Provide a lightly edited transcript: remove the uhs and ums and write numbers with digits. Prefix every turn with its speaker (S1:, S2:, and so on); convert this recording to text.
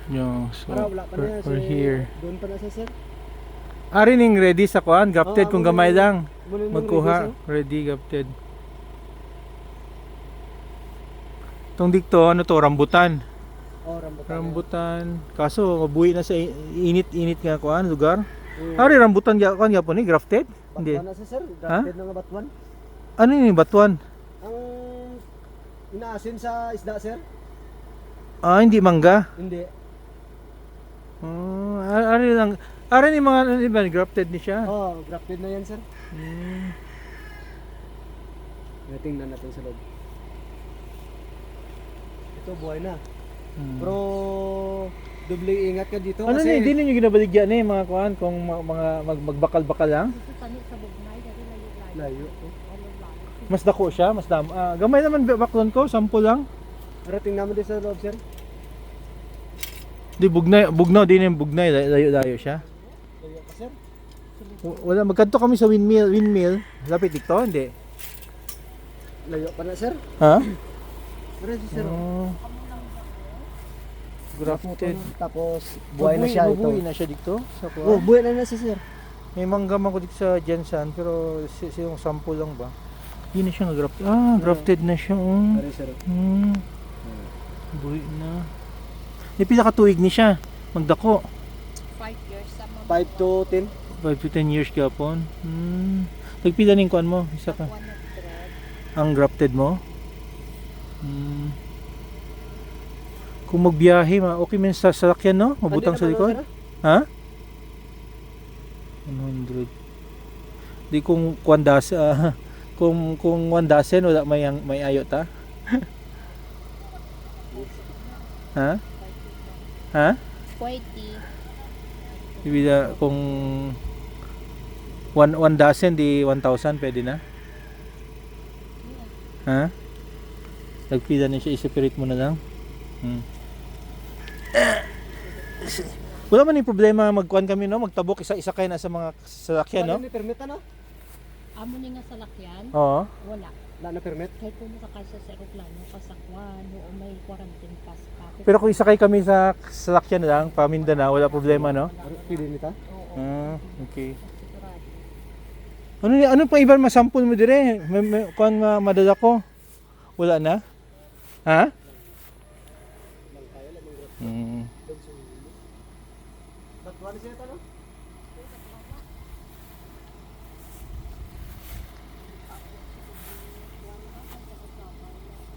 S1: Yo, so
S2: Para wala pa na yan.
S1: we're here.
S2: Doon pa na siya, sir.
S1: Ari ning ready sa kuan, grafted kung gamay lang.
S2: Muna nung
S1: Magkuha,
S2: ready,
S1: ready grafted. Tong dikto ano to, rambutan.
S2: sir. Oh, rambutan.
S1: Rambutan. Kaso mabuhi na sa init-init nga kuan lugar.
S2: Mm.
S1: Ari rambutan kuan gyapon ni grafted? Hindi.
S2: Batuan na siya, sir. Grafted na nga batuan.
S1: Ano ni batuan?
S2: Ang inaasin sa isda, sir?
S1: Ah, hindi mangga.
S2: Hindi.
S1: Ari lang. Ari ni mga ano ba grafted ni siya.
S2: Oh, grafted na yan, sir.
S1: Hmm.
S2: Tingnan natin sa loob. Ito, buhay na.
S1: Hmm.
S2: Pero, doble ingat ka dito
S1: Ano
S2: kasi...
S1: ni, di ninyo ginabaligyan ni mga kuan kung mga magbakal-bakal lang.
S3: Dito tani sa Bugnay, dali layo-layo.
S2: Layo.
S1: Mas dako siya, mas gamay naman baklon ko, sample lang.
S2: Rating naman din sa loob, sir.
S1: Di bugnaw din yung bugnay, layo-layo siya.
S2: Layo ka, sir.
S1: Wala, magkanto kami sa windmill. Lapit dito, hindi.
S2: Layo pa na, sir.
S1: Ha?
S2: Pero si sir.
S1: Oh. Grafted.
S2: Tapos, buhay na siya ito.
S1: Buhay na siya dito sa
S2: Oh,
S1: kuan.
S2: buhay na siya, sir.
S1: May manggam ako dito sa Jensan, pero yung sample lang ba? Yun na siya nga grafted. Ah, grafted na siya.
S2: Sorry, sir.
S1: Buhay na. Di pila ka tuig ni siya. Magdako.
S3: 5 years sa mga
S2: 5 to 10.
S1: 5 to 10 years kapon. Nagpila ning kuan mo? Isa ka.
S3: 100.
S1: Ang grafted mo? Kung magbiyahe, okay man sa salakyan, no? Mabutang sa likod. Ha? 100. Di kung kwandas, kung 1,000 wala may ayo ta. Ha? Ha?
S3: Pwede.
S1: Ibig kung 1,000 di 1,000 pwede na. Ha? Nagpila na siya, i-separate mo na lang. Wala man yung problema magkuhan kami, no? Magtabok isa-isa kayo na sa mga sasakyan, no?
S2: Ano ni permit, ano?
S3: Amo ni nga salakyan,
S1: Oo.
S3: wala.
S2: Wala na permit?
S3: Kahit kung makakay sa aeroplano, pasakwan, o may quarantine pass pa.
S1: Pero kung isakay kami sa sasakyan lang, paminda na, wala problema, no?
S2: Pili nita?
S3: Oo,
S1: Okay.
S3: sigurado.
S1: Ano pa iba masample mo dire? Kuan madala ko. Wala na? Ha?
S2: Batuan siya ito, no?